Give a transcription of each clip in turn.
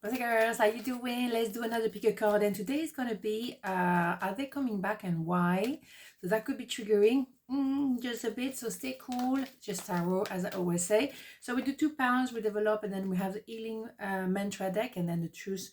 What's up, girls? How you doing? Let's do another pick a card, and today is gonna be are they coming back and why? So that could be triggering just a bit. So stay cool, just tarot as I always say. So we do 2 pounds, we develop, and then we have the healing mantra deck, and then the truth,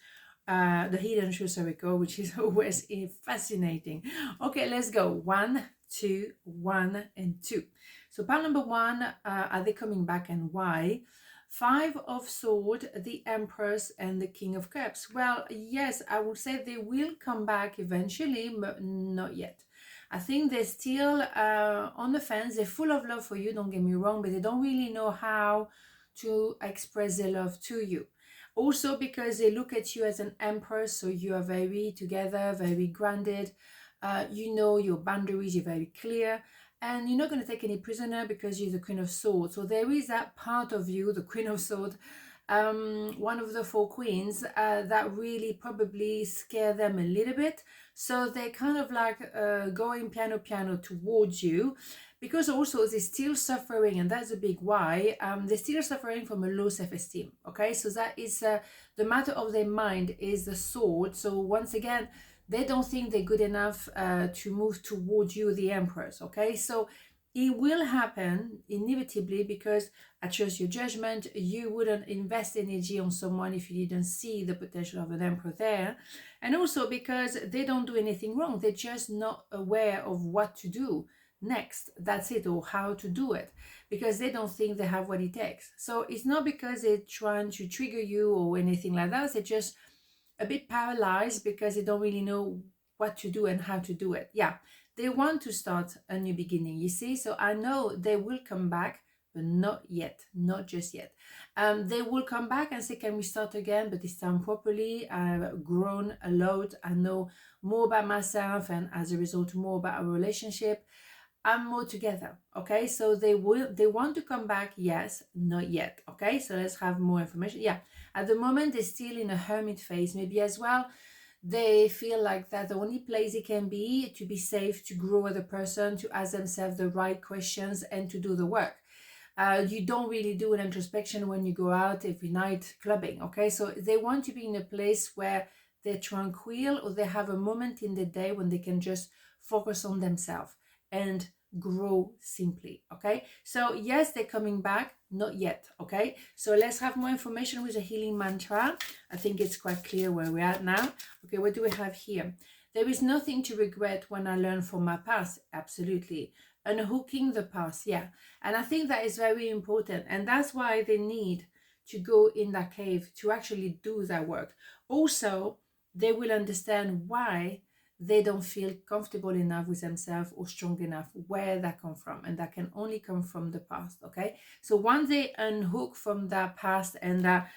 the hidden truth circle, which is always fascinating. Okay, let's go. 1, 2, 1, and 2. So pound number 1, are they coming back and why? 5 of Swords, the Empress, and the King of Cups. Well, yes, I would say they will come back eventually, but not yet. I think they're still on the fence. They're full of love for you, don't get me wrong, but they don't really know how to express their love to you. Also because they look at you as an empress, so you are very together, very grounded. You know your boundaries, you're very clear, and you're not going to take any prisoner because you're the Queen of Swords. So there is that part of you, the Queen of Swords, one of the 4 queens, that really probably scare them a little bit. So they're kind of like going piano towards you, because also they're still suffering, and that's a big why. They're still suffering from a low self-esteem. Okay, so that is the matter of their mind is the sword. So once again, they don't think they're good enough to move towards you, the Empress. Okay, so it will happen inevitably, because I trust your judgment. You wouldn't invest energy on someone if you didn't see the potential of an Emperor there. And also because they don't do anything wrong, they're just not aware of what to do next. That's it, or how to do it, because they don't think they have what it takes. So it's not because they're trying to trigger you or anything like that. They're just a bit paralyzed because they don't really know what to do and how to do it. Yeah, they want to start a new beginning, you see. So I know they will come back, but not yet, not just yet. They will come back and say, can we start again, but this time properly. I've grown a lot, I know more about myself, and as a result more about our relationship. I'm more together. Okay, so they want to come back. Yes, not yet. Okay, so let's have more information. Yeah, at the moment they're still in a hermit phase, maybe as well. They feel like that the only place it can be to be safe, to grow as a person, to ask themselves the right questions, and to do the work. You don't really do an introspection when you go out every night clubbing. Okay, so they want to be in a place where they're tranquil, or they have a moment in the day when they can just focus on themselves and grow simply. Okay, so yes, they're coming back, not yet. Okay, so let's have more information with a healing mantra. I think it's quite clear where we're at now. Okay, what do we have here? There is nothing to regret when I learn from my past. Absolutely. Unhooking the past. Yeah, and I think that is very important, and that's why they need to go in that cave to actually do that work. Also, they will understand why they don't feel comfortable enough with themselves or strong enough, where that come from, and that can only come from the past. Okay, so once they unhook from that past and that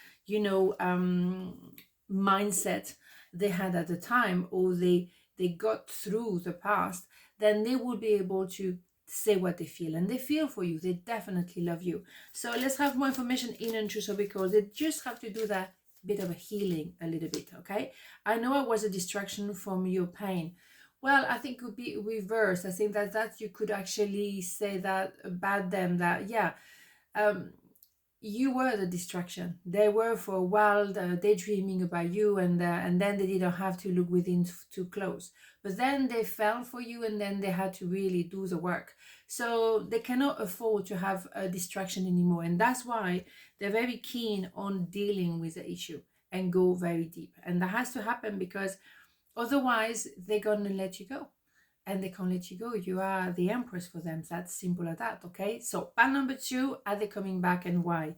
mindset they had at the time, or they got through the past, then they will be able to say what they feel, and they feel for you. They definitely love you. So let's have more information in and through, so because they just have to do that bit of a healing a little bit. Okay, I know I was a distraction from your pain. Well, I think it would be reversed. I think that you could actually say that about them, that yeah, um you were the distraction. They were for a while daydreaming about you, and then they didn't have to look within too close. But then they fell for you, and then they had to really do the work. So they cannot afford to have a distraction anymore, and that's why they're very keen on dealing with the issue and go very deep. And that has to happen, because otherwise they're gonna let you go, and they can't let you go. You are the Empress for them. That's simple as that. Okay, so pan number 2, are they coming back and why?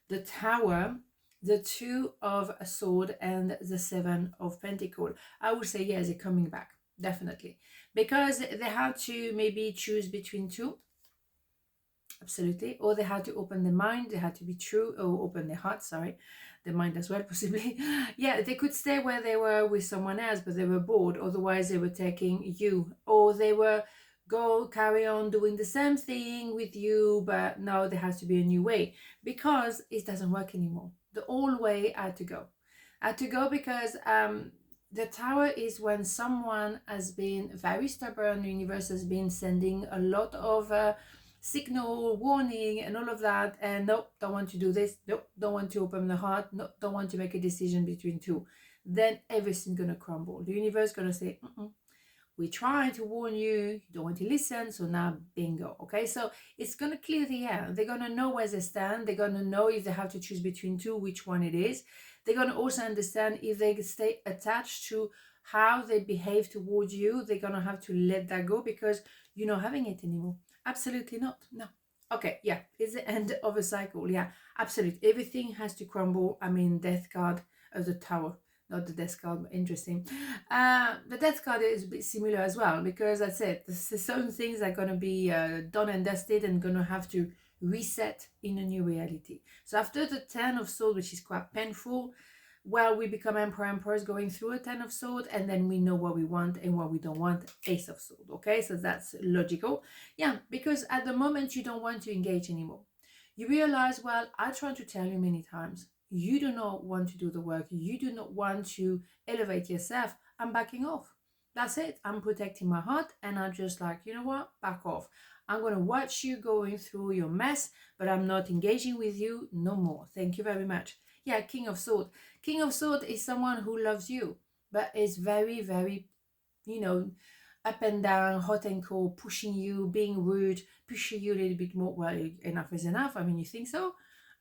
The Tower, the 2 of a Sword, and the 7 of Pentacle. I would say yes, they're coming back, definitely, because they had to maybe choose between 2. Absolutely. Or they had to open their mind, they had to be true, or open their heart, sorry, their mind as well, possibly. Yeah, they could stay where they were with someone else, but they were bored, otherwise they were taking you, or they were carry on doing the same thing with you, but no, there has to be a new way, because it doesn't work anymore. The old way had to go. Because the Tower is when someone has been very stubborn. The universe has been sending a lot of signal, warning, and all of that. And nope, don't want to do this. Nope, don't want to open the heart. Nope, don't want to make a decision between two. Then everything's gonna crumble. The universe gonna say, we try to warn you, you don't want to listen, so now bingo. Okay, so it's gonna clear the air. They're gonna know where they stand. They're gonna know if they have to choose between two, which one it is. They're gonna also understand if they stay attached to how they behave towards you. They're gonna have to let that go because you're not having it anymore. Absolutely not. No. Okay, yeah, it's the end of a cycle. Yeah, absolutely. Everything has to crumble. I mean, death card of the tower, not the death card, but interesting. The death card is a bit similar as well because that's it. There's certain things are going to be done and dusted and going to have to reset in a new reality. So after the 10 of Swords, which is quite painful, well, we become emperors going through a 10 of Swords, and then we know what we want and what we don't want, Ace of Swords. Okay, so that's logical. Yeah, because at the moment you don't want to engage anymore. You realize, well, I tried to tell you many times, you do not want to do the work, you do not want to elevate yourself. I'm backing off. That's it. I'm protecting my heart, and I'm just like, you know what, back off. I'm going to watch you going through your mess, but I'm not engaging with you no more. Thank you very much. Yeah, King of Swords. King of Swords is someone who loves you, but is very, very, up and down, hot and cold, pushing you, being rude, pushing you a little bit more. Well, enough is enough. I mean, you think so?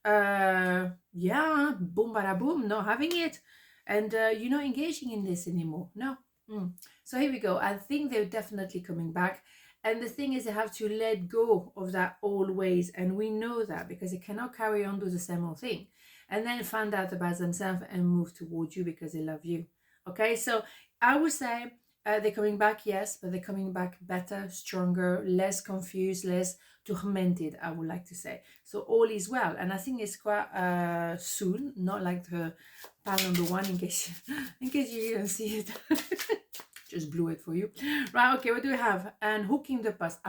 Yeah, boom, bada boom, not having it. And you're not engaging in this anymore. No. So here we go. I think they're definitely coming back. And the thing is, they have to let go of that old ways. And we know that because they cannot carry on do the same old thing. And then find out about themselves and move towards you because they love you. Okay, so I would say they're coming back, yes, but they're coming back better, stronger, less confused, less tormented, I would like to say. So all is well. And I think it's quite soon, not like the pile number one in case you didn't see it. Just blew it for you. Right, okay, what do we have? And hooking the past.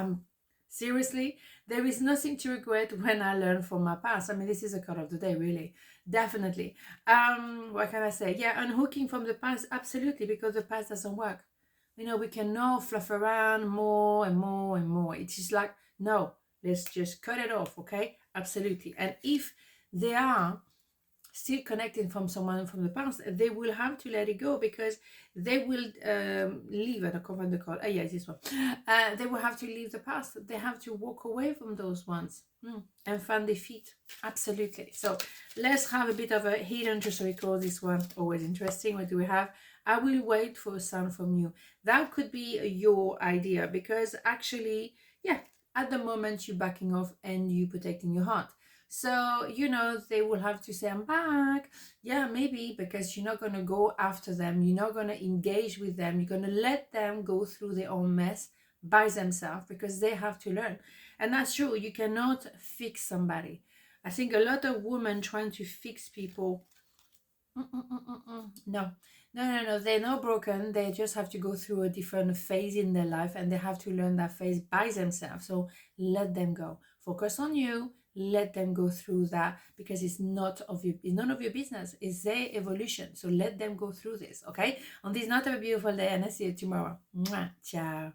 Seriously, there is nothing to regret when I learn from my past. I mean, this is a card of the day, really. Definitely. What can I say? Yeah, unhooking from the past, absolutely, because the past doesn't work. We cannot fluff around more and more and more. It's just like, no, let's just cut it off, okay? Absolutely. And if they are still connecting from someone from the past, they will have to let it go because they will leave. I don't find the card. Yeah, this one. They will have to leave the past. They have to walk away from those ones and find their feet. Absolutely. So let's have a bit of a hidden just record. This one always interesting. What do we have? I will wait for a sign from you. That could be your idea because actually, yeah, at the moment you're backing off and you protecting your heart. So, they will have to say, I'm back. Yeah, maybe, because you're not going to go after them. You're not going to engage with them. You're going to let them go through their own mess by themselves because they have to learn. And that's true. You cannot fix somebody. I think a lot of women trying to fix people. No. They're not broken. They just have to go through a different phase in their life and they have to learn that phase by themselves. So let them go. Focus on you. Let them go through that because it's none of your business. It's their evolution. So let them go through this, okay? On this note, have a beautiful day and I'll see you tomorrow. Mwah. Ciao.